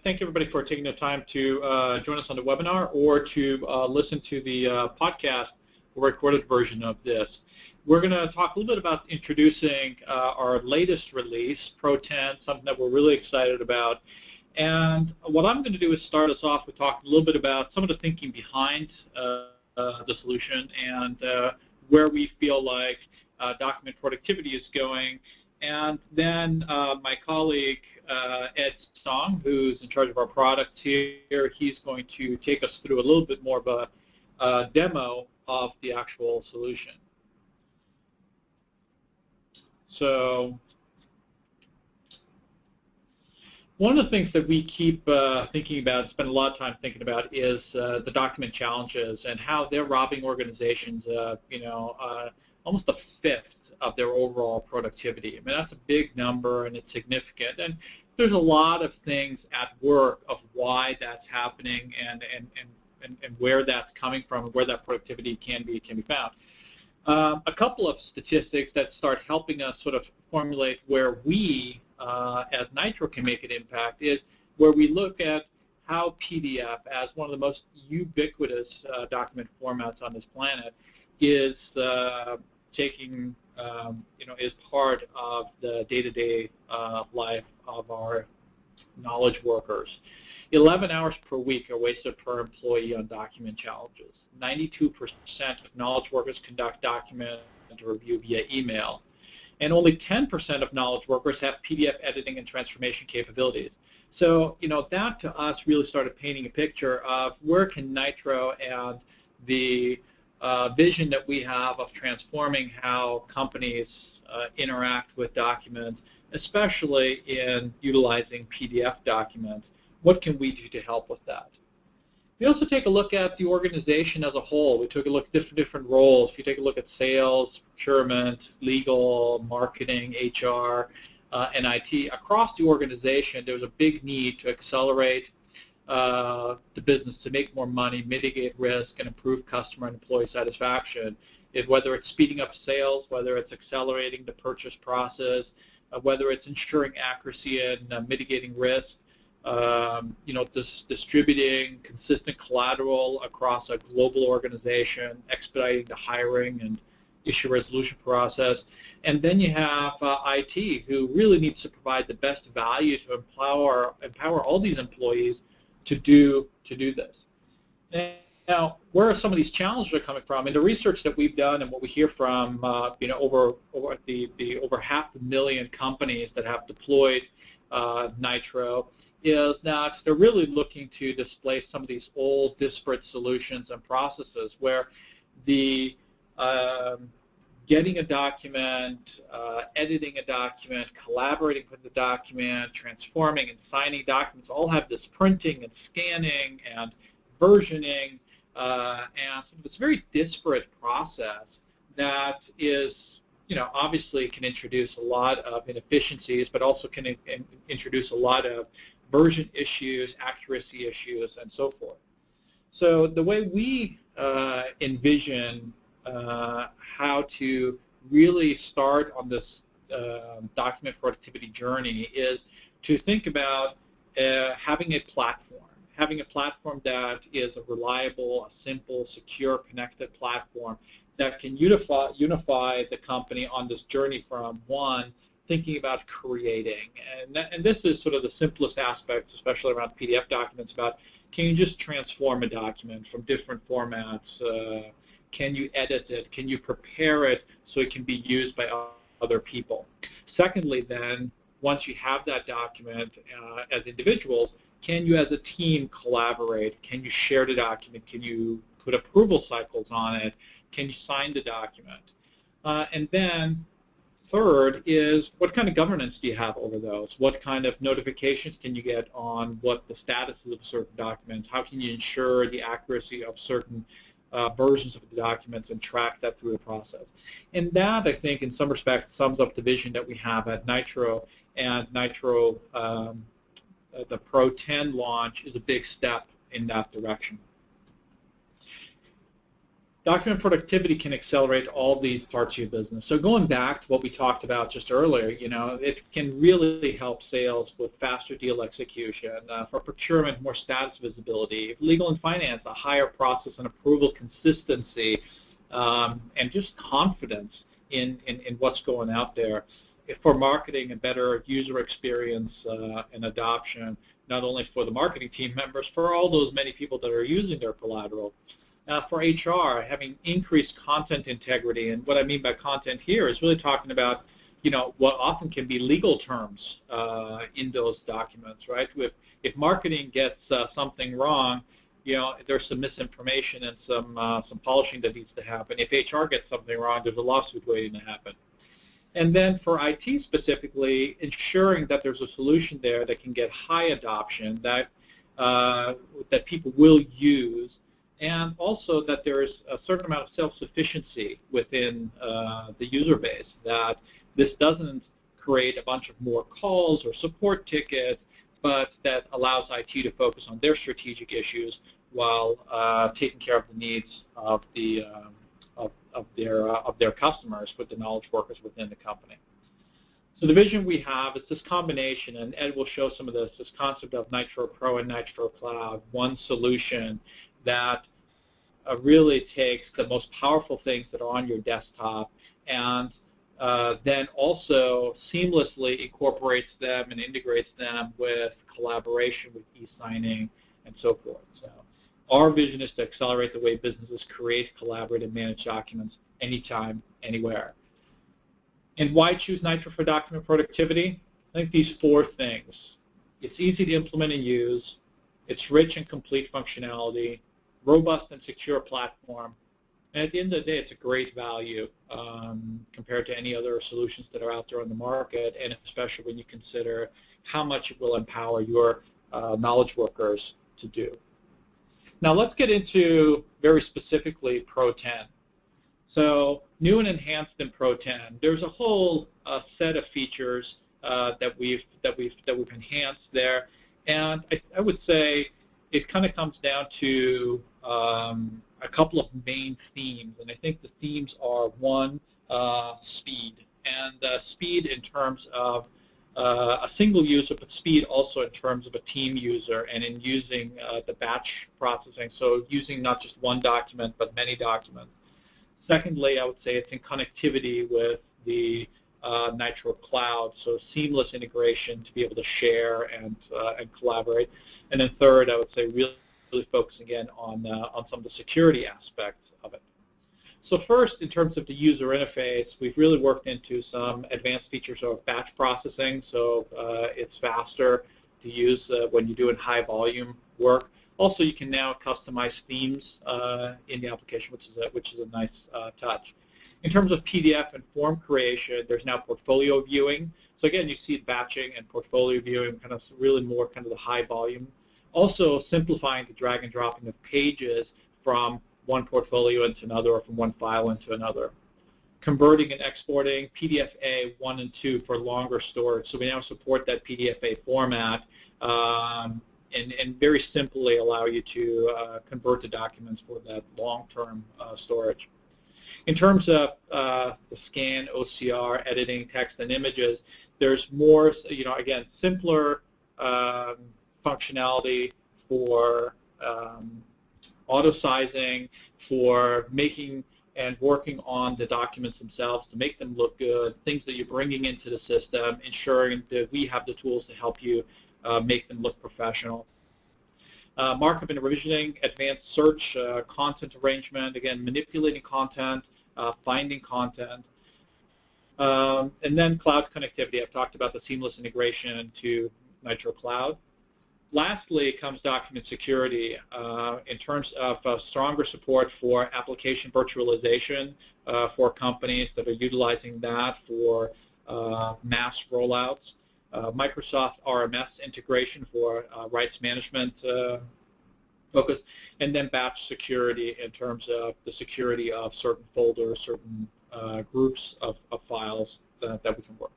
thank everybody for taking the time to join us on the webinar or to listen to the podcast or recorded version of this. We're going to talk a little bit about introducing our latest release, Pro 10, something that we're really excited about. And what I'm going to do is start us off with talking a little bit about some of the thinking behind the solution and where we feel like document productivity is going. And then my colleague, Ed Song, who's in charge of our product here, he's going to take us through a little bit more of a demo of the actual solution. So one of the things that we keep thinking about, spend a lot of time thinking about, is the document challenges and how they're robbing organizations, almost a fifth of their overall productivity. I mean, that's a big number and it's significant. And there's a lot of things at work of why that's happening and where that's coming from and where that productivity can be found. A couple of statistics that start helping us sort of formulate where we as Nitro can make an impact is where we look at how PDF, as one of the most ubiquitous document formats on this planet, is taking, is part of the day-to-day life of our knowledge workers. 11 hours per week are wasted per employee on document challenges. 92% of knowledge workers conduct document review via email. And only 10% of knowledge workers have PDF editing and transformation capabilities. So, that to us really started painting a picture of where can Nitro and the vision that we have of transforming how companies interact with documents, especially in utilizing PDF documents, what can we do to help with that? We also take a look at the organization as a whole. We took a look at different roles. If you take a look at sales, procurement, legal, marketing, HR, and IT, across the organization, there was a big need to accelerate the business to make more money, mitigate risk, and improve customer and employee satisfaction. Whether it's speeding up sales, whether it's accelerating the purchase process, whether it's ensuring accuracy and mitigating risk, distributing consistent collateral across a global organization, expediting the hiring and issue resolution process. And then you have IT, who really needs to provide the best value to empower all these employees to do this. Now, where are some of these challenges are coming from? In the research that we've done and what we hear from over 500,000 companies that have deployed Nitro, is that they're really looking to displace some of these old disparate solutions and processes where the getting a document, editing a document, collaborating with the document, transforming and signing documents all have this printing and scanning and versioning, and it's a very disparate process that is, obviously can introduce a lot of inefficiencies, but also can introduce a lot of version issues, accuracy issues, and so forth. So the way we envision how to really start on this document productivity journey is to think about having a platform that is a reliable, a simple, secure, connected platform that can unify the company on this journey from one, thinking about creating. And this is sort of the simplest aspect, especially around PDF documents, about can you just transform a document from different formats? Can you edit it? Can you prepare it so it can be used by other people? Secondly, then, once you have that document as individuals, can you as a team collaborate? Can you share the document? Can you put approval cycles on it? Can you sign the document? And then third is, what kind of governance do you have over those? What kind of notifications can you get on what the status is of certain documents? How can you ensure the accuracy of certain versions of the documents and track that through the process? And that, I think, in some respects, sums up the vision that we have at Nitro. And Nitro, the Pro 10 launch, is a big step in that direction. Document productivity can accelerate all these parts of your business. So going back to what we talked about just earlier, it can really help sales with faster deal execution, for procurement, more status visibility, legal and finance, a higher process and approval consistency, and just confidence in what's going out there. For marketing, a better user experience and adoption, not only for the marketing team members, for all those many people that are using their collateral. For HR, having increased content integrity, and what I mean by content here is really talking about, what often can be legal terms in those documents, right? If marketing gets something wrong, there's some misinformation and some polishing that needs to happen. If HR gets something wrong, there's a lawsuit waiting to happen. And then for IT specifically, ensuring that there's a solution there that can get high adoption, that people will use, and also that there is a certain amount of self-sufficiency within the user base, that this doesn't create a bunch of more calls or support tickets, but that allows IT to focus on their strategic issues while taking care of the needs of their customers with the knowledge workers within the company. So the vision we have is this combination, and Ed will show some of this concept of Nitro Pro and Nitro Cloud, one solution that really takes the most powerful things that are on your desktop and then also seamlessly incorporates them and integrates them with collaboration, with e-signing, and so forth. So our vision is to accelerate the way businesses create, collaborate, and manage documents anytime, anywhere. And why choose Nitro for document productivity? I think these 4 things. It's easy to implement and use. It's rich and complete functionality, robust and secure platform, and at the end of the day, it's a great value compared to any other solutions that are out there on the market, and especially when you consider how much it will empower your knowledge workers to do. Now let's get into very specifically Pro 10. So new and enhanced in Pro 10, there's a whole set of features that we've enhanced there, and I would say it kind of comes down to a couple of main themes, and I think the themes are, one, speed, and speed in terms of a single user, but speed also in terms of a team user and in using the batch processing, so using not just one document but many documents. Secondly, I would say it's in connectivity with the Nitro Cloud, so seamless integration to be able to share and collaborate. And then third, I would say really focusing again on some of the security aspects of it. So first, in terms of the user interface, we've really worked into some advanced features of batch processing, so it's faster to use when you're doing high volume work. Also, you can now customize themes in the application, which is a nice touch. In terms of PDF and form creation, there's now portfolio viewing. So again, you see batching and portfolio viewing, kind of really more kind of the high volume. Also simplifying the drag and dropping of pages from one portfolio into another or from one file into another. Converting and exporting PDF-A 1 and 2 for longer storage. So we now support that PDF-A format and very simply allow you to convert the documents for that long-term storage. In terms of the scan, OCR, editing text and images, there's more, again, simpler functionality for auto-sizing, for making and working on the documents themselves to make them look good, things that you're bringing into the system, ensuring that we have the tools to help you make them look professional. Markup and revisioning, advanced search, content arrangement, again, manipulating content, finding content. And then cloud connectivity. I've talked about the seamless integration to Nitro Cloud. Lastly comes document security in terms of stronger support for application virtualization for companies that are utilizing that for mass rollouts. Microsoft RMS integration for rights management focus, and then batch security in terms of the security of certain folders, certain groups of files that we can work.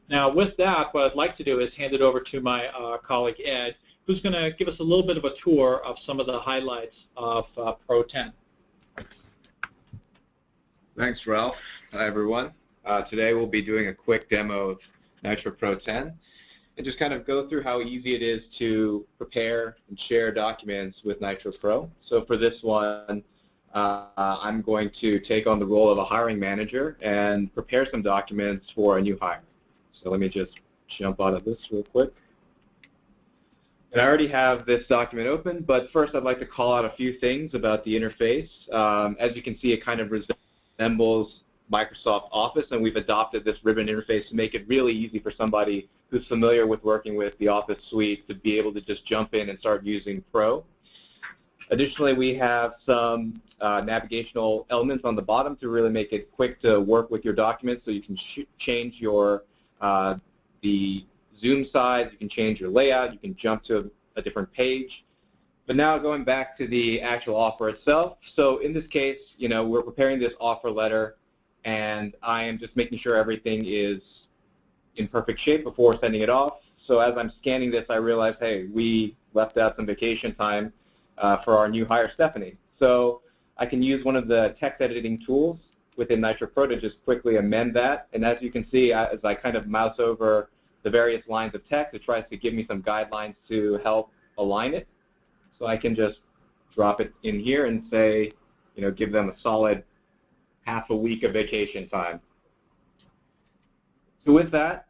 Now, with that, what I'd like to do is hand it over to my colleague Ed, who's going to give us a little bit of a tour of some of the highlights of Pro 10. Thanks, Ralph. Hi, everyone. Today we'll be doing a quick demo of Nitro Pro 10 and just kind of go through how easy it is to prepare and share documents with Nitro Pro. So for this one, I'm going to take on the role of a hiring manager and prepare some documents for a new hire. So let me just jump out of this real quick. And I already have this document open, but first I'd like to call out a few things about the interface. As you can see, it kind of resembles Microsoft Office, and we've adopted this ribbon interface to make it really easy for somebody who's familiar with working with the Office suite to be able to just jump in and start using Pro. Additionally, we have some navigational elements on the bottom to really make it quick to work with your documents, so you can change your the zoom size, you can change your layout, you can jump to a different page. But now going back to the actual offer itself, so in this case, we're preparing this offer letter, and I am just making sure everything is in perfect shape before sending it off. So as I'm scanning this, I realize, hey, we left out some vacation time for our new hire, Stephanie. So I can use one of the text editing tools within Nitro Pro to just quickly amend that. And as you can see, as I kind of mouse over the various lines of text, it tries to give me some guidelines to help align it. So I can just drop it in here and say, give them a solid half a week of vacation time. So with that,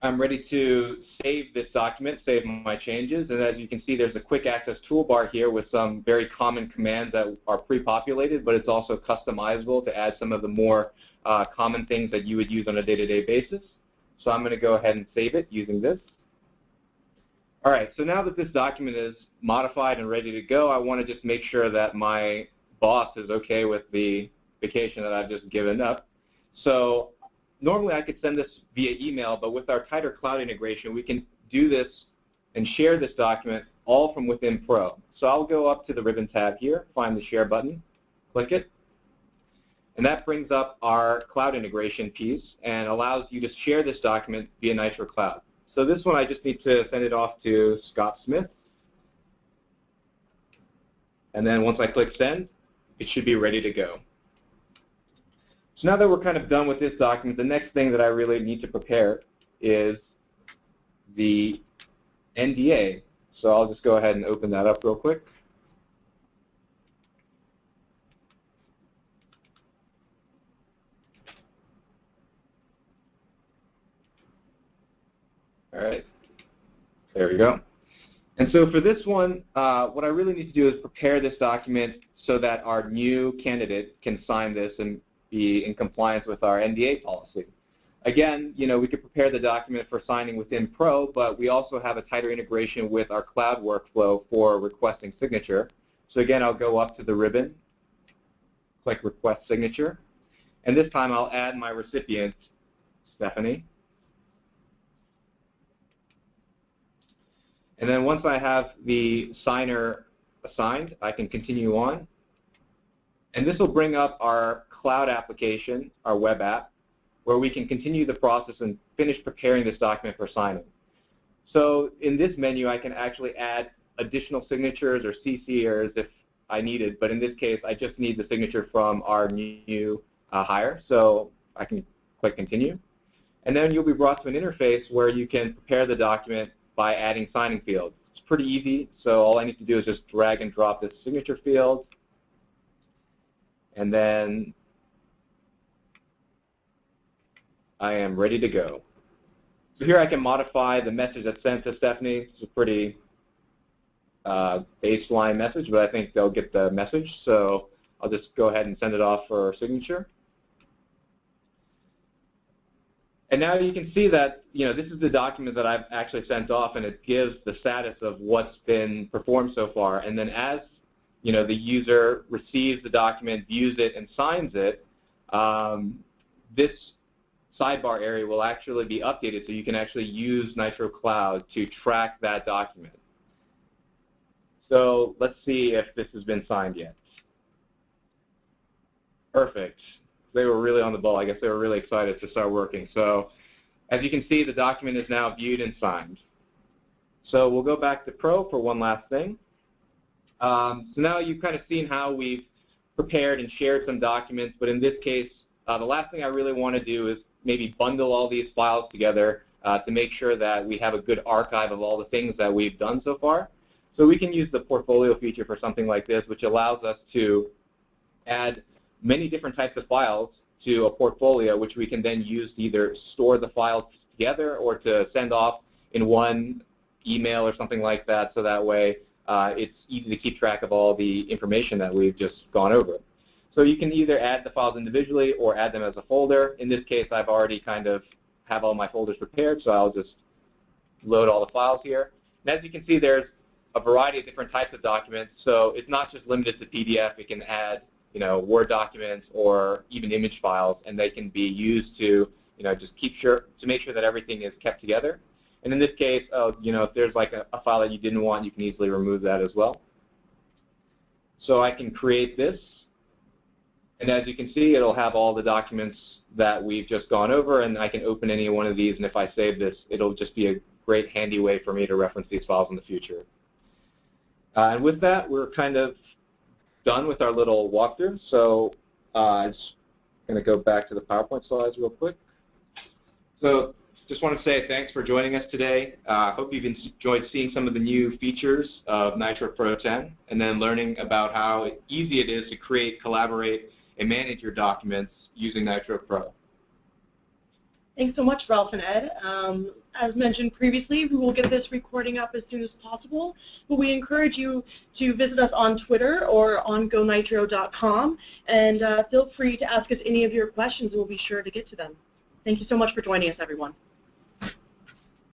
I'm ready to save this document, save my changes, and as you can see, there's a quick access toolbar here with some very common commands that are pre-populated, but it's also customizable to add some of the more common things that you would use on a day-to-day basis. So I'm going to go ahead and save it using this. All right, so now that this document is modified and ready to go, I want to just make sure that my boss is okay with the vacation that I've just given up. So normally I could send this via email, but with our tighter cloud integration, we can do this and share this document all from within Pro. So I'll go up to the ribbon tab here, find the share button, click it, and that brings up our cloud integration piece and allows you to share this document via Nitro Cloud. So this one I just need to send it off to Scott Smith. And then once I click send, it should be ready to go. So now that we're kind of done with this document, the next thing that I really need to prepare is the NDA. So I'll just go ahead and open that up real quick. All right, there we go. And so for this one, what I really need to do is prepare this document so that our new candidate can sign this and be in compliance with our NDA policy. Again, we could prepare the document for signing within Pro, but we also have a tighter integration with our cloud workflow for requesting signature. So again, I'll go up to the ribbon, click Request Signature, and this time I'll add my recipient, Stephanie. And then once I have the signer assigned, I can continue on. And this will bring up our cloud application, our web app, where we can continue the process and finish preparing this document for signing. So in this menu, I can actually add additional signatures or CCers if I needed, but in this case, I just need the signature from our new hire. So I can click Continue. And then you'll be brought to an interface where you can prepare the document by adding signing fields. It's pretty easy, so all I need to do is just drag and drop this signature field, and then I am ready to go. So here I can modify the message that's sent to Stephanie. It's a pretty baseline message, but I think they'll get the message, so I'll just go ahead and send it off for signature. And now you can see that this is the document that I've actually sent off, and it gives the status of what's been performed so far. And then as the user receives the document, views it, and signs it, this sidebar area will actually be updated so you can actually use Nitro Cloud to track that document. So let's see if this has been signed yet. Perfect. They were really on the ball. I guess they were really excited to start working. So as you can see, the document is now viewed and signed. So we'll go back to Pro for one last thing. So now you've kind of seen how we've prepared and shared some documents, but in this case, the last thing I really want to do is maybe bundle all these files together to make sure that we have a good archive of all the things that we've done so far. So we can use the portfolio feature for something like this, which allows us to add many different types of files to a portfolio, which we can then use to either store the files together or to send off in one email or something like that, so that way it's easy to keep track of all the information that we've just gone over. So you can either add the files individually or add them as a folder. In this case, I've already kind of have all my folders prepared, so I'll just load all the files here. And as you can see, there's a variety of different types of documents, so it's not just limited to PDF. It can add, Word documents or even image files, and they can be used to, just make sure that everything is kept together. And in this case, if there's like a file that you didn't want, you can easily remove that as well. So I can create this, and as you can see, it'll have all the documents that we've just gone over, and I can open any one of these, and if I save this, it'll just be a great handy way for me to reference these files in the future. And with that, we're kind of done with our little walkthrough, so I'm just going to go back to the PowerPoint slides real quick. So just want to say thanks for joining us today. I hope you've enjoyed seeing some of the new features of Nitro Pro 10 and then learning about how easy it is to create, collaborate, and manage your documents using Nitro Pro. Thanks so much, Ralph and Ed. As mentioned previously, we will get this recording up as soon as possible, but we encourage you to visit us on Twitter or on gonitro.com, and feel free to ask us any of your questions, and we'll be sure to get to them. Thank you so much for joining us, everyone.